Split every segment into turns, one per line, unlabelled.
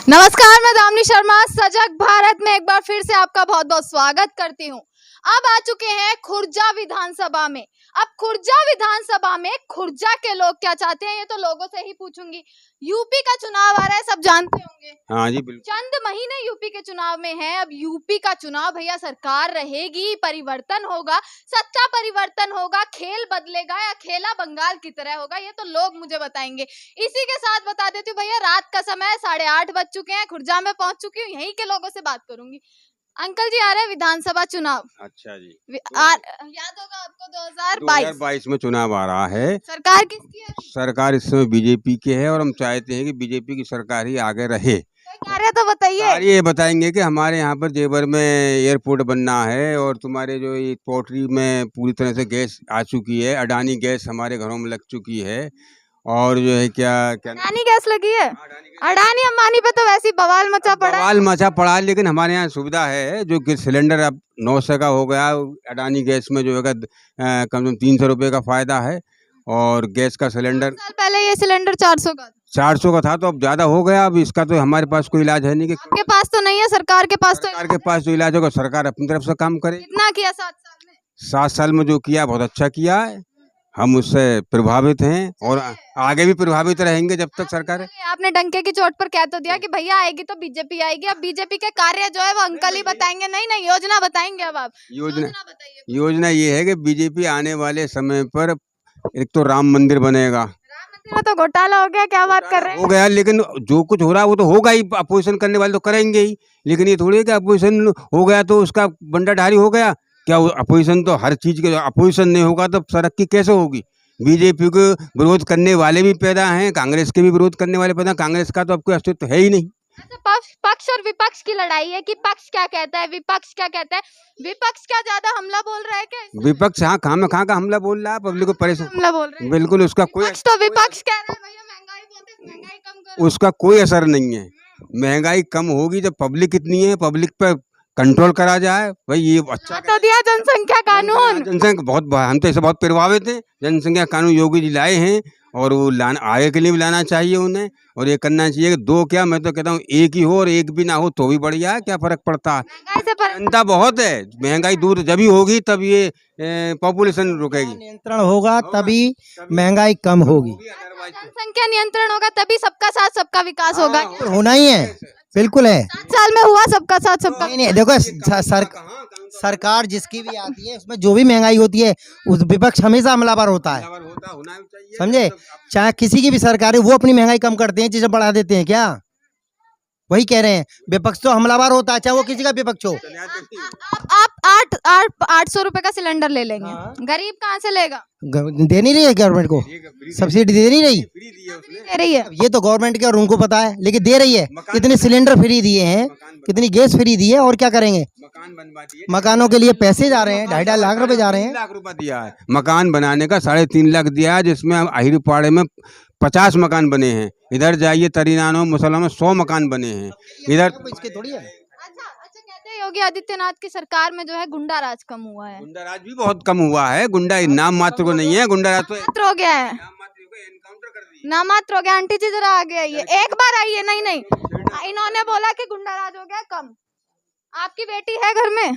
नमस्कार, मैं दामिनी शर्मा सजग भारत में एक बार फिर से आपका बहुत बहुत स्वागत करती हूँ। अब आ चुके हैं खुर्जा विधानसभा में। अब खुर्जा विधानसभा में खुर्जा के लोग क्या चाहते हैं ये तो लोगों से ही पूछूंगी। यूपी का चुनाव आ रहा है, सब जानते होंगे।
हाँ जी बिल्कुल।
चंद महीने यूपी के चुनाव में हैं। अब यूपी का चुनाव भैया, सरकार रहेगी, परिवर्तन होगा, सत्ता परिवर्तन होगा, खेल बदलेगा या खेला बंगाल की तरह होगा, ये तो लोग मुझे बताएंगे। इसी के साथ बता देती हूँ भैया, रात का समय 8:30 बज चुके हैं, खुर्जा में पहुंच चुकी हूँ, यहीं के लोगों से बात करूंगी। अंकल जी, आ रहे हैं विधानसभा चुनाव।
अच्छा जी।
याद होगा आपको
2022 में चुनाव आ रहा है।
सरकार किसकी है?
सरकार इस समय बीजेपी की है और हम चाहते हैं कि बीजेपी की सरकार ही आगे रहे।
कार्य तो बताइए।
ये बताएंगे कि हमारे यहाँ पर जेवर में एयरपोर्ट बनना है और तुम्हारे जो ये पोल्ट्री में पूरी तरह से गैस आ चुकी है, अडानी गैस हमारे घरों में लग चुकी है। और जो है क्या क्या
अडानी गैस लगी है? अडानी अंबानी पे तो वैसे ही बवाल मचा पड़ा है।
बवाल मचा पड़ा है, लेकिन हमारे यहाँ सुविधा है जो कि सिलेंडर अब 900 का हो गया। अडानी गैस में जो है कम से कम 300 रुपये का फायदा है और गैस का सिलेंडर
साल पहले ये सिलेंडर 400 का था।
400 का था, तो अब ज़्यादा हो गया। अब इसका तो हमारे पास कोई इलाज है नहीं कि
आपके पास तो नहीं है, सरकार के पास तो।
सरकार के पास जो इलाज होगा सरकार अपनी तरफ से काम करे।
कितना किया 7 साल में?
7 साल में जो किया बहुत अच्छा किया है, हम उससे प्रभावित हैं और आगे भी प्रभावित रहेंगे जब तक सरकार है।
आपने डंके की चोट पर कह तो दिया कि भैया आएगी तो बीजेपी आएगी। अब बीजेपी के कार्य जो है वो अंकल ही बताएंगे। नहीं नहीं, योजना बताएंगे। अब आप
योजना
बताइए।
योजना ये है कि बीजेपी आने वाले समय पर एक तो राम मंदिर बनेगा।
राम मंदिर में तो घोटाला हो गया, क्या बात कर रहे हैं?
हो गया, लेकिन जो कुछ हो रहा है वो तो होगा ही, अपोजिशन करने वाले तो करेंगे ही। लेकिन ये थोड़ी है कि अपोजिशन हो गया तो उसका बंटाढारी हो गया। क्या अपोजिशन तो हर चीज के, अपोजिशन नहीं होगा तो तरक्की कैसे होगी? बीजेपी को विरोध करने वाले भी पैदा हैं, कांग्रेस के भी विरोध करने वाले पैदा हैं। कांग्रेस का तो अब कोई अस्तित्व है ही नहीं।
अच्छा, पक्ष और विपक्ष की लड़ाई है कि पक्ष क्या कहता है, विपक्ष क्या कहता है। विपक्ष क्या ज्यादा हमला बोल रहा है क्या?
विपक्ष हाँ कहाँ का हमला बोल रहा है, पब्लिक को परेशान
हमला बोल रहे हैं।
बिल्कुल। उसका कोई
विपक्ष तो विपक्ष कह रहा है भैया महंगाई बहुत है, महंगाई कम करो।
उसका कोई असर नहीं है। महंगाई कम होगी जब पब्लिक इतनी है, पब्लिक पे कंट्रोल करा जाए। भाई ये अच्छा
तो दिया जनसंख्या कानून।
जनसंख्या बहुत, हम तो इससे बहुत प्रभावित हैं। जनसंख्या कानून योगी जी लाए हैं और वो लाना आगे के लिए भी लाना चाहिए उन्हें। और ये करना चाहिए कि दो क्या, मैं तो कहता हूँ एक ही हो और एक भी ना हो तो भी बढ़िया है, क्या फर्क पड़ता है।
महंगाई से
जनता बहुत है, महंगाई दूर जब ही होगी तब ये पॉपुलेशन रुकेगी,
नियंत्रण होगा तभी महंगाई कम होगी।
जनसंख्या नियंत्रण होगा तभी सबका साथ सबका विकास होगा।
होना ही है, बिल्कुल है।
7 साल में हुआ सबका साथ सबका।
नहीं नहीं, देखो सरकार जिसकी भी आती है उसमें जो भी महंगाई होती है उस विपक्ष हमेशा हमलावर होता है, समझे। चाहे किसी की भी सरकार है वो अपनी महंगाई कम करते हैं, चीजें बढ़ा देते हैं क्या? वही कह रहे हैं, विपक्ष तो हमलावर होता है, चाहे वो किसी का विपक्ष हो।
आप 800 रुपए का सिलेंडर ले लेंगे, गरीब कहाँ से लेगा?
दे नहीं रही है गवर्नमेंट को, सब्सिडी दे नहीं रही,
दे रही है।
ये तो गवर्नमेंट के और उनको पता है, लेकिन दे रही है। कितने सिलेंडर फ्री दिए हैं, कितनी गैस फ्री दी है, और क्या करेंगे?
मकान बनवा दिए,
मकानों के लिए पैसे जा रहे हैं, 2.5 लाख रुपए जा रहे हैं।
3 लाख रुपया दिया है मकान बनाने का, 3.5 लाख दिया है, जिसमें अहिरपाड़े में 50 मकान बने हैं। इधर जाइए तरीनानो मुसलमान में 100 मकान बने हैं। इधर
इसके थोड़ी है।
अच्छा, कहते हैं योगी आदित्यनाथ की सरकार में जो है गुंडा राज कम हुआ है।
गुंडा राज भी बहुत कम हुआ है। गुंडा नाम मात्र को नहीं है, गुंडा राज तो
मात्र हो गया है,
एनकाउंटर कर दिया।
ना मात्र हो गया। आंटी जी जरा आगे आइए, एक बार आइए। नहीं नहीं, इन्होंने बोला कि गुंडा राज हो गया कम। आपकी बेटी है घर में,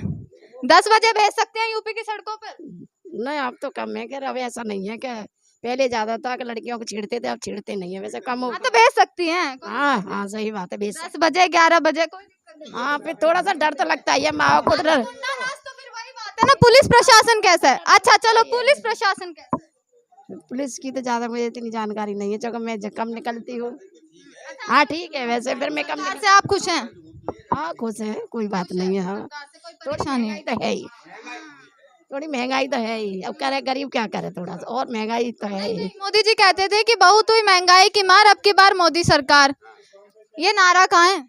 10 बजे भेज सकते हैं यूपी की सड़कों पर?
नहीं, अब तो कम है। अब ऐसा नहीं है क्या, पहले ज्यादा था कि लड़कियों को छेड़ते थे, अब छेड़ते नहीं है, वैसे कम हो।
हाँ तो भेज सकती हैं।
हाँ हाँ, सही बात है, बेस।
10 बजे 11 बजे कोई दिक्कत नहीं।
हाँ, फिर थोड़ा सा डर तो लगता ही है माँ को।
गुंडा राज तो फिर वही बात है ना। पुलिस प्रशासन कैसा है? अच्छा चलो, पुलिस प्रशासन कैसा है?
पुलिस की तो ज्यादा मुझे इतनी जानकारी नहीं है, चलो मैं कम निकलती हूँ। हाँ ठीक है, वैसे फिर मैं कम
सरकार से आप खुश हैं?
हाँ खुश है, कोई बात नहीं है। हाँ,
सरकार से कोई
थोड़ी
परेशानी
महंगाई तो है ही, थोड़ी महंगाई तो है ही। अब करे गरीब क्या करे, थोड़ा सा और महंगाई तो है ही।
मोदी जी कहते थे कि बहुत हुई महंगाई की मार, अब की बार मोदी सरकार। ये नारा कहाँ है?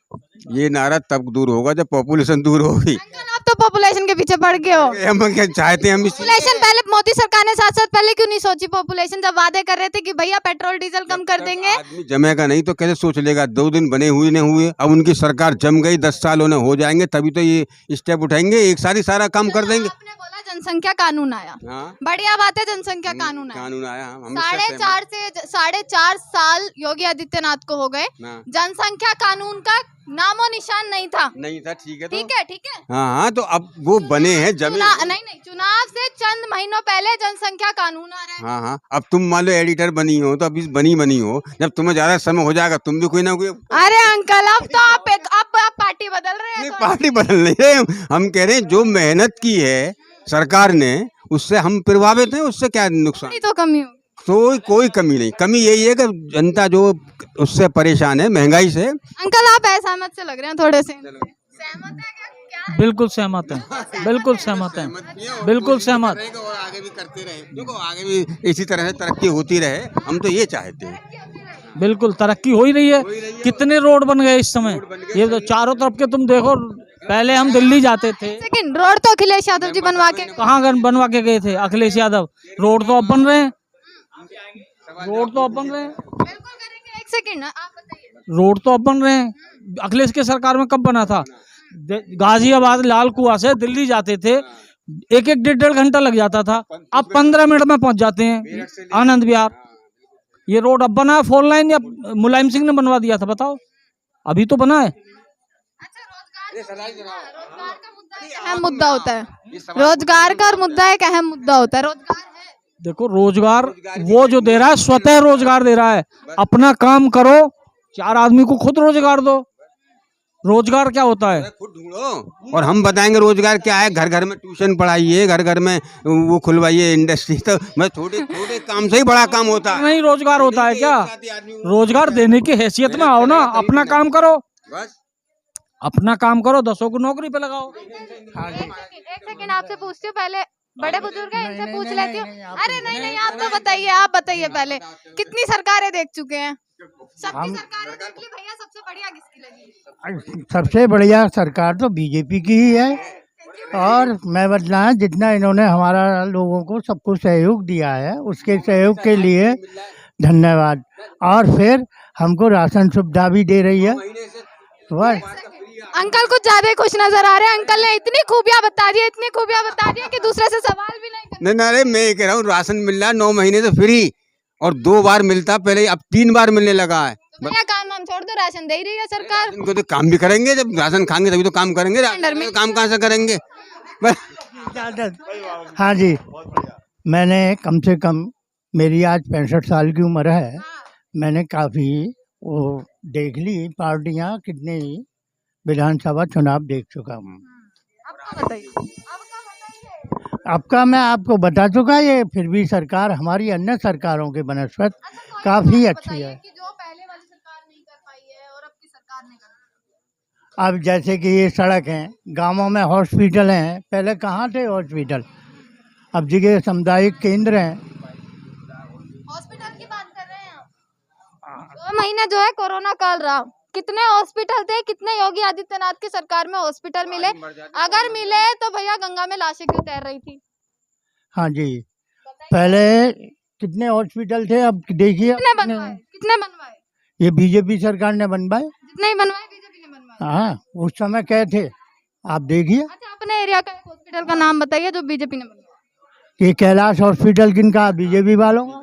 ये नारा तब दूर होगा जब पॉपुलेशन दूर होगी।
अंकल, आप तो पॉपुलेशन के पीछे पड़ गए हो?
हम क्या चाहते हैं, हम
पॉपुलेशन पहले मोदी सरकार ने साथ साथ पहले क्यों नहीं सोची पॉपुलेशन, जब वादे कर रहे थे कि भैया पेट्रोल डीजल कम कर देंगे?
आदमी जमेगा नहीं तो कैसे सोच लेगा? 2 दिन बने हुए नहीं हुए, अब उनकी सरकार जम गई, 10 साल उन्हें हो जाएंगे तभी तो ये स्टेप उठाएंगे, एक साथ ही सारा काम कर देंगे।
आपने बोला जनसंख्या कानून आया,
हाँ,
बढ़िया बात है, जनसंख्या कानून आया।
कानून आया, हम
4.5 साल योगी आदित्यनाथ को हो गए,
हाँ।
जनसंख्या कानून का नामो निशान नहीं था।
नहीं था, ठीक है, तो
ठीक है।
हाँ, तो अब वो बने हैं, जमे।
नहीं, चुनाव से चंद महीनों पहले जनसंख्या कानून आ रहा है।
हाँ, अब तुम मान लो एडिटर बनी हो, तो अभी बनी हो, जब तुम्हें ज्यादा समय हो जाएगा तुम भी कोई ना कोई।
अरे अंकल, अब तो आप पार्टी बदल रहे हैं।
पार्टी बदल नहीं रहे, हम कह रहे हैं जो मेहनत की है सरकार ने, उससे हम प्रभावित हैं, उससे क्या नुकसान?
तो कमी हो,
तो कोई कमी नहीं, कमी यही है कि जनता जो उससे परेशान है, महंगाई से।
अंकल आप असहमत से लग रहे हैं थोड़े से। सहमत है क्या?
बिल्कुल सहमत है, बिल्कुल सहमत है, बिल्कुल सहमत।
और आगे भी करते रहे, देखो आगे भी इसी तरह से तरक्की होती रहे, हम तो ये चाहते हैं।
बिल्कुल तरक्की हो ही रही है, कितने रोड बन गए इस समय, ये तो चारों तरफ के तुम देखो। पहले हम दिल्ली जाते थे,
सेकंड रोड तो अखिलेश यादव जी बनवा के,
कहाँ बनवा के गए थे अखिलेश यादव? रोड तो अब बन रहे हैं, रोड तो अब बन रहे हैं,
बिल्कुल करेंगे। एक सेकंड आप बताइए,
रोड तो अब बन रहे हैं। अखिलेश के सरकार में कब बना था? गाजियाबाद लाल कुआं से दिल्ली जाते थे, 1-1 1.5 घंटा लग जाता था, अब 15 मिनट में पहुंच जाते हैं आनंद विहार। ये रोड अब बना है 4 लाइन, या मुलायम सिंह ने बनवा दिया था? बताओ, अभी तो बना है।
रोजगार का मुद्दा एक अहम मुद्दा होता है, रोजगार का मुद्दा एक अहम मुद्दा होता है। रोजगार है,
देखो रोजगार वो जो दे रहा है, स्वतः रोजगार दे रहा है, अपना काम करो, 4 आदमी को खुद रोजगार दो। रोजगार क्या होता है?
खुद ढूंढो और हम बताएंगे रोजगार क्या है। घर घर में ट्यूशन पढ़ाइए, घर घर में वो खुलवाइए इंडस्ट्री, तो मैं छोटे छोटे काम से ही बड़ा काम होता है।
नहीं रोजगार होता है क्या? रोजगार देने की हैसियत में आओ ना, अपना काम करो,
बस
अपना काम करो, 10 को नौकरी पे लगाओ।
एक सेकंड आपसे पूछती हूँ, पहले बड़े बुजुर्ग हैं इनसे पूछ लेती हूँ। अरे नहीं, आप तो बताइए, आप बताइए पहले, कितनी सरकारें देख चुके हैं? सबकी सरकारें देख ली भैया, सबसे बढ़िया किसकी लगी?
सबसे बढ़िया सरकार तो बीजेपी की ही है। और मैं बदला है जितना इन्होंने हमारा लोगों को सबको सहयोग दिया है, उसके सहयोग के लिए धन्यवाद। और फिर हमको राशन सुविधा भी दे रही है। बस
अंकल कुछ ज्यादा ही खुश नजर आ रहे हैं। अंकल ने इतनी खूबियां बता दी, इतनी खूबियां बता दी कि दूसरे से सवाल भी नहीं करते।
नहीं, अरे मैं ये कह रहा हूँ, राशन मिल रहा है 9 महीने से फ्री, और 2 बार मिलता पहले, अब 3 बार मिलने लगा है।
तो भैया काम हम छोड़ दो, राशन दे ही रही है सरकार।
इनको तो काम भी करेंगे, जब राशन खाएंगे तभी तो काम करेंगे, काम कहाँ से करेंगे?
हाँ जी, मैंने कम से कम, मेरी आज 65 साल की उम्र है, मैंने काफ़ी वो देख ली पार्टियाँ, कितने विधानसभा चुनाव देख चुका हूँ।
आपका बताइए,
आपका मैं आपको बता चुका, ये फिर भी सरकार हमारी अन्य सरकारों के बनस्पत काफ़ी अच्छी है।
कि जो पहले वाली सरकार नहीं कर पाई है और अब की सरकार ने कर।
अब जैसे कि ये सड़क हैं, गांवों में हॉस्पिटल हैं, पहले कहाँ थे हॉस्पिटल, अब जगह सामुदायिक केंद्र हैं।
हॉस्पिटल की बात कर रहे हैं आप? 2 महीने जो है कोरोना काल रहा, कितने हॉस्पिटल थे, कितने योगी आदित्यनाथ की सरकार में हॉस्पिटल मिले? अगर मिले तो भैया गंगा में लाशें क्यों तैर रही थी?
हाँ जी, पहले कितने हॉस्पिटल थे, अब देखिए
कितने बनवाए?
ये बीजेपी सरकार ने बनवाए।
जितने ही बनवाए बीजेपी ने बनवाए।
हाँ, उस समय कहे थे, आप देखिए।
अच्छा, अपने एरिया का एक हॉस्पिटल का नाम बताइए जो बीजेपी ने बनवाया।
ये कैलाश हॉस्पिटल किनका? बीजेपी वालों का।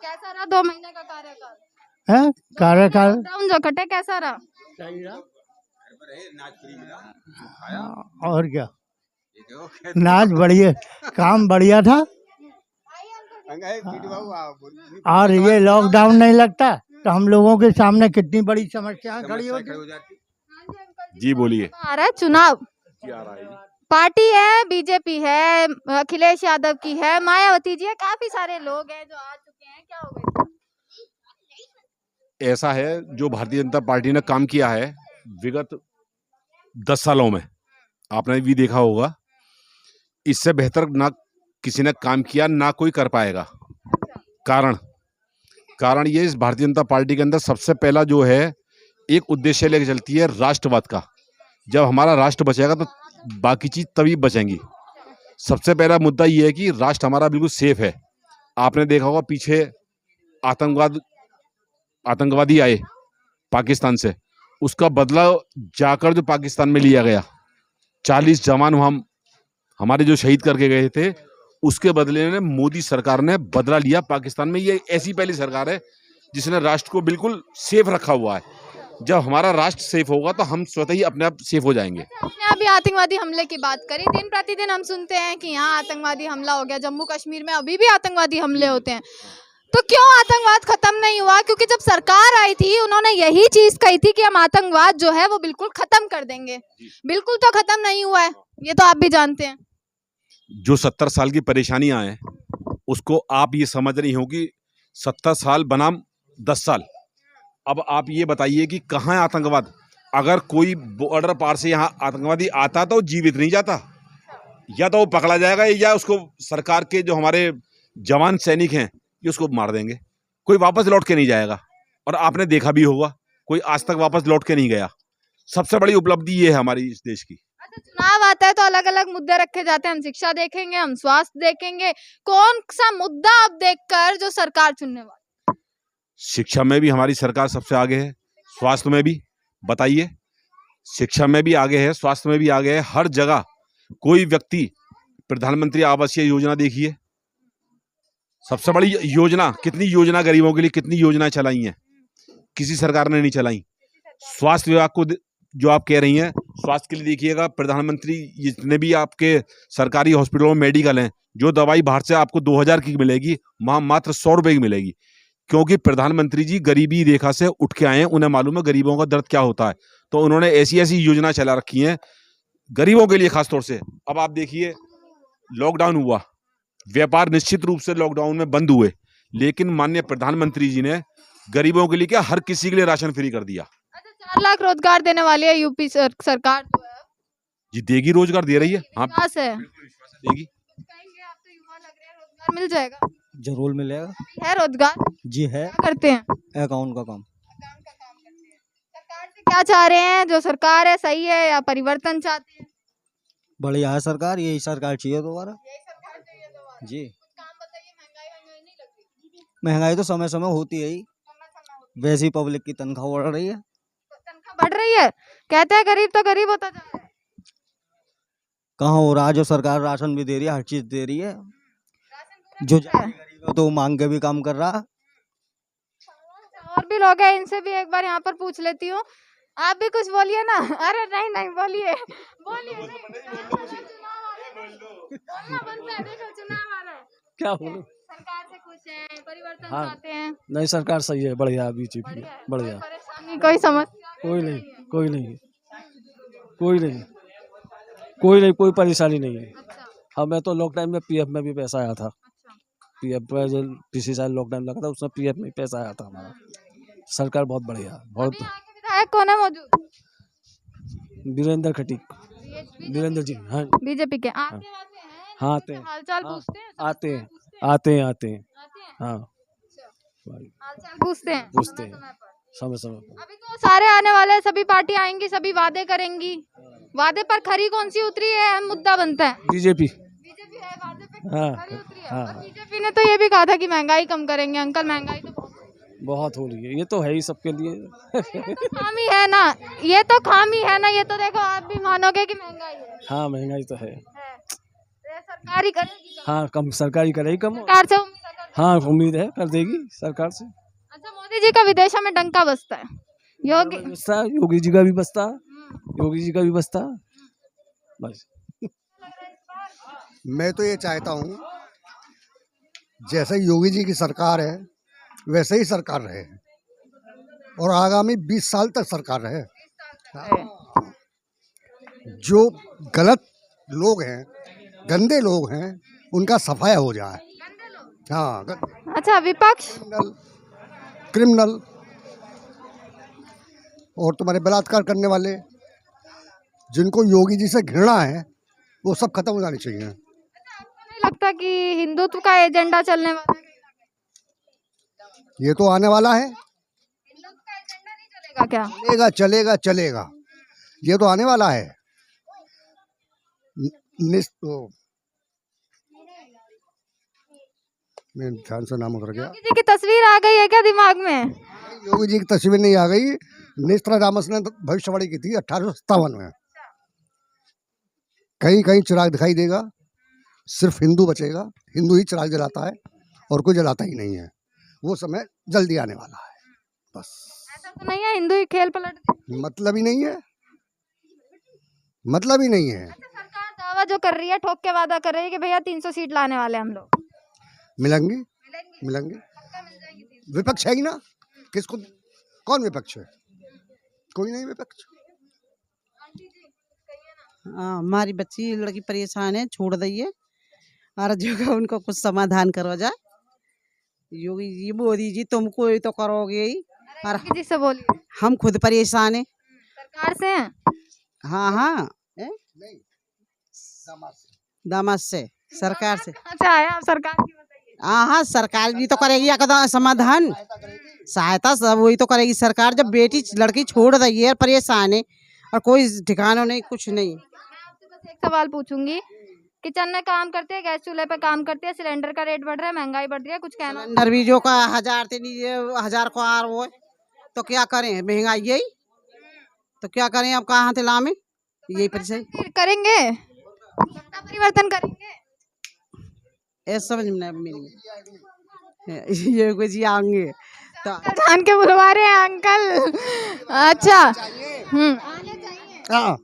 कैसा रहा 2 महीने का कार्यकाल?
है कार्यकाल
लॉकडाउन जो कटे कैसा रहा?
और क्या, नाच बढ़िया, काम बढ़िया था। और ये लॉकडाउन नहीं लगता तो हम लोगों के सामने कितनी बड़ी समस्या खड़ी होती।
जी बोलिए।
आ रहा है चुनाव, पार्टी है, बीजेपी है, अखिलेश यादव की है, मायावती जी है, काफी सारे लोग हैं जो आ चुके हैं, क्या हो गया?
ऐसा है, जो भारतीय जनता पार्टी ने काम किया है विगत 10 सालों में, आपने भी देखा होगा, इससे बेहतर ना किसी ने काम किया, ना कोई कर पाएगा। कारण ये, इस भारतीय जनता पार्टी के अंदर सबसे पहला जो है एक उद्देश्य लेकर चलती है राष्ट्रवाद का। जब हमारा राष्ट्र बचेगा तो बाकी चीज तभी बचेंगी। सबसे पहला मुद्दा ये है कि राष्ट्र हमारा बिल्कुल सेफ है। आपने देखा होगा पीछे आतंकवादी आए पाकिस्तान से, उसका बदला जाकर जो पाकिस्तान में लिया गया, 40 जवान वहां हमारे जो शहीद करके गए थे, उसके बदले में मोदी सरकार ने बदला लिया पाकिस्तान में। ये ऐसी पहली सरकार है जिसने राष्ट्र को बिल्कुल सेफ रखा हुआ है। जब हमारा राष्ट्र सेफ होगा तो हम स्वतः ही अपने आप सेफ हो जाएंगे।
आपने अभी आतंकवादी हमले की बात करी, दिन प्रतिदिन हम सुनते हैं कि यहाँ आतंकवादी हमला हो गया, जम्मू कश्मीर में अभी भी आतंकवादी हमले होते हैं, तो क्यों आतंकवाद खत्म नहीं हुआ? क्योंकि जब सरकार आई थी उन्होंने यही चीज कही थी कि हम आतंकवाद जो है वो बिल्कुल खत्म कर देंगे। बिल्कुल तो खत्म नहीं हुआ है, ये तो आप भी जानते हैं।
जो 70 साल की परेशानियां हैं उसको आप ये समझ रही हो कि 70 साल बनाम 10 साल। अब आप ये बताइए कि कहाँ है आतंकवाद? अगर कोई बॉर्डर पार से यहाँ आतंकवादी आता तो जीवित नहीं जाता, या तो वो पकड़ा जाएगा या उसको सरकार के जो हमारे जवान सैनिक हैं ये उसको मार देंगे, कोई वापस लौट के नहीं जाएगा। और आपने देखा भी होगा कोई आज तक वापस लौट के नहीं गया। सबसे बड़ी उपलब्धि ये है हमारी इस देश की।
अच्छा, चुनाव आता है तो अलग अलग मुद्दे रखे जाते हैं, हम शिक्षा देखेंगे, हम स्वास्थ्य देखेंगे, कौन सा मुद्दा आप देखकर जो सरकार चुनने वाली?
शिक्षा में भी हमारी सरकार सबसे आगे है, स्वास्थ्य में भी बताइए। शिक्षा में भी आगे है, स्वास्थ्य में भी आगे है। हर जगह कोई व्यक्ति प्रधानमंत्री आवास योजना देखिए, सबसे बड़ी योजना, कितनी योजना गरीबों के लिए, कितनी योजनाएं चलाई हैं, किसी सरकार ने नहीं चलाई। स्वास्थ्य विभाग को जो आप कह रही हैं, स्वास्थ्य के लिए देखिएगा, प्रधानमंत्री जितने भी आपके सरकारी हॉस्पिटलों में मेडिकल हैं, जो दवाई बाहर से आपको 2000 की मिलेगी, वहाँ मात्र 100 रुपए की मिलेगी। क्योंकि प्रधानमंत्री जी गरीबी रेखा से उठ के आए हैं, उन्हें मालूम है गरीबों का दर्द क्या होता है, तो उन्होंने ऐसी ऐसी योजना चला रखी हैं गरीबों के लिए खासतौर से। अब आप देखिए, लॉकडाउन हुआ, व्यापार निश्चित रूप से लॉकडाउन में बंद हुए, लेकिन माननीय प्रधानमंत्री जी ने गरीबों के लिए क्या, हर किसी के लिए राशन फ्री कर दिया।
अच्छा, 4 लाख रोजगार देने वाली है यूपी सरकार जो है,
जी देगी, रोजगार दे रही है। हाँ
विश्वास है?
देगी।
कहेंगे आप तो युवा लग रहे हैं, रोजगार मिल जाएगा?
जरूर मिलेगा
है रोजगार?
जी है।
क्या करते हैं?
अकाउंट का काम।
अकाउंट का काम करते हैं। सरकार से क्या चाह रहे हैं? जो सरकार है सही है या परिवर्तन चाहते हैं?
बढ़िया है सरकार, यही सरकार चाहिए दोबारा।
यही सरकार चाहिए दोबारा।
जी,
कुछ काम बताइए, महंगाई नहीं लग रही?
महंगाई तो समय समय होती है ही,
समय होती
वैसे ही पब्लिक की तनख्वाह बढ़ रही है।
है। तनख्वाह बढ़ रही है, कहते हैं गरीब तो गरीब होता जा रहा है।
कहाँ हो रहा है? जो सरकार राशन भी दे रही है, हर चीज दे रही है,
राशन
जो
पूरा मिल रहा है।
गरीब है तो वो मांग के भी काम कर रहा है।
और भी लोग हैं, इनसे भी एक बार यहाँ पर पूछ लेती हूँ। आप भी कुछ बोलिए ना। अरे नहीं नहीं, बोलिए बोलिए। बोलना बनता है, देखो चुनाव आ रहा है।
क्या बोलूं?
सरकार से खुश हैं, परिवर्तन
हाँ।
चाहते हैं?
नहीं, सरकार सही है, बढ़िया, बीजेपी
बढ़िया है।
बढ़िया।
कोई परेशानी, कोई समस्या?
कोई नहीं, कोई नहीं, कोई नहीं, कोई नहीं, कोई परेशानी नहीं है।
अच्छा
हमें तो लॉकडाउन में पीएफ में भी पैसा आया था।
अच्छा।
पीएफ में जो पिछले साल लॉकडाउन लगा था उसमें पीएफ में पैसा आया था हमारा। सरकार बहुत बढ़िया है, बहुत।
अभी यहाँ के विधायक कौन है मौजूद?
वीरेंद्र खटीक, वीरेंद्र जी। हाँ
बीजेपी के आते आते हैं?
हाँ, आते हैं।
हालचाल
हाँ,
पूछते हैं?
आते हैं,
पूछते हैं?
आते हैं, आते हैं।
आते हैं?
हाँ,
हालचाल पूछते हैं?
पूछते हैं।
समय पर?
समय समय पर।
अभी तो सारे आने वाले हैं, सभी पार्टी आएंगी, सभी वादे करेंगी। वादे पर खरी कौन सी उतरी है, अहम मुद्दा बनता है।
बीजेपी।
बीजेपी है वादे पे
हाँ,
खरी उतरी है।
हाँ।
और बीजेपी ने तो ये भी कहा था कि महंगाई कम करेंगे। अंकल, महंगाई तो
बहुत हो रही है, ये तो है ही सबके लिए।
खामी है ना, ये तो खामी है ना, ये तो देखो आप भी मानोगे कि महंगाई है।
हाँ, महंगाई तो है।
ये सरकार ही करेगी कम।
हाँ, कम सरकारी करेगी कम।
सरकार से उम्मीद है कर-
हाँ, उम्मीद है कर देगी सरकार से।
अच्छा, मोदी जी का विदेशों में डंका बजता है। योगी
बसता, योगी जी का भी बसता, योगी जी का भी बसता, बस।
मैं तो ये चाहता हूँ जैसे योगी जी की सरकार है वैसे ही सरकार रहे और आगामी 20 साल तक सरकार रहे। जो गलत लोग हैं, गंदे लोग हैं, उनका सफाया हो जाए। हाँ,
अच्छा, विपक्ष
क्रिमिनल और तुम्हारे बलात्कार करने वाले, जिनको योगी जी से घृणा है, वो सब खत्म हो जानी चाहिए।
नहीं लगता कि हिंदुत्व का एजेंडा चलने वाला है?
ये तो आने वाला है।
हिंदुत्व का एजेंडा नहीं चलेगा क्या?
चलेगा चलेगा चलेगा, ये तो आने वाला है। मैं ध्यान से नाम उतर गया।
योगी जी की तस्वीर आ गई है क्या दिमाग में?
योगी जी की तस्वीर नहीं आ गई। नेस्त्रादामस ने भविष्यवाणी की थी 1857 में। कहीं कहीं चिराग दिखाई देगा, सिर्फ हिंदू बचेगा, हिंदू ही चिराग जलाता है और कोई जलाता ही नहीं है। वो समय जल्दी आने वाला है, बस।
ऐसा तो नहीं है हिंदू ही खेल पलट दे?
मतलब ही नहीं है, मतलब ही नहीं है।
सरकार दावा जो कर रही है, ठोक के वादा कर रही है कि भैया 300 सीट लाने वाले हम लोग।
मिलेंगे, मिलेंगे। विपक्ष है ही ना, किसको, कौन विपक्ष है? कोई नहीं विपक्ष।
हमारी बच्ची लड़की परेशान है, छोड़ दीजिए और जगह उनको कुछ समाधान करो जा। योगी जी, मोदी जी तुमको ही तो करोगे ही, और
योगी जी से बोलिए।
हम खुद परेशान हैं।
सरकार से हैं?
हाँ हाँ, दामाद से, सरकार से।
कहाँ से आया आप? सरकार की बताइए।
हाँ हाँ, सरकार भी तो करेगी या समाधान, सहायता सब वही तो करेगी सरकार। जब बेटी लड़की छोड़ रही है और परेशान है और कोई ठिकाना नहीं, कुछ नहीं।
मैं आपसे बस एक सवाल पूछूंगी, किचन में काम करते हैं, गैस चूल्हे पे काम करते हैं, सिलेंडर का रेट बढ़ रहा है, महंगाई बढ़ रही है, कुछ कहना?
सिलेंडर भी जो का 1000 से नीचे 1000 को आ रहा है, तो क्या करें, महंगाई यही तो क्या करें, अब कहाँ से लामें, यही परेशानी।
करेंगे, सत्ता परिवर्तन करेंगे?
ऐसा समझ में नहीं, ये कुछ आएंगे तो
जान के बुलवा रहे हैं अंकल। अच्छा, आने चाहिए।
हाँ,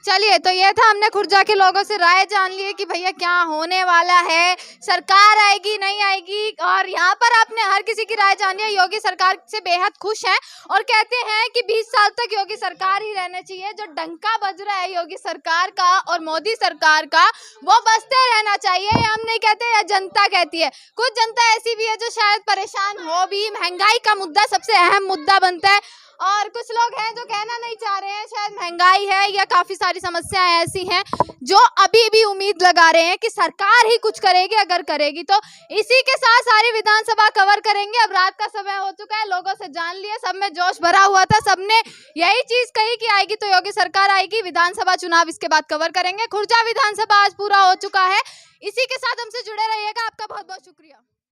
चलिए, तो ये था, हमने खुर्जा के लोगों से राय जान ली है कि भैया क्या होने वाला है, सरकार आएगी नहीं आएगी, और यहाँ पर आपने हर किसी की राय जानी है। योगी सरकार से बेहद खुश हैं और कहते हैं कि 20 साल तक योगी सरकार ही रहना चाहिए। जो डंका बज रहा है योगी सरकार का और मोदी सरकार का, वो बजते रहना चाहिए। ये हम नहीं कहते, या जनता कहती है। कुछ जनता ऐसी भी है जो शायद परेशान हो भी, महंगाई का मुद्दा सबसे अहम मुद्दा बनता है, और कुछ लोग हैं जो कहना नहीं चाह रहे हैं, शायद महंगाई है या काफी सारी समस्याएं ऐसी हैं जो अभी भी उम्मीद लगा रहे हैं कि सरकार ही कुछ करेगी, अगर करेगी तो। इसी के साथ सारी विधानसभा कवर करेंगे। अब रात का समय हो चुका है, लोगों से जान लिया, सब में जोश भरा हुआ था, सबने यही चीज कही कि आएगी तो योगी सरकार आएगी। विधानसभा चुनाव इसके बाद कवर करेंगे। खुर्जा विधानसभा आज पूरा हो चुका है। इसी के साथ हमसे जुड़े रहिएगा। आपका बहुत बहुत शुक्रिया।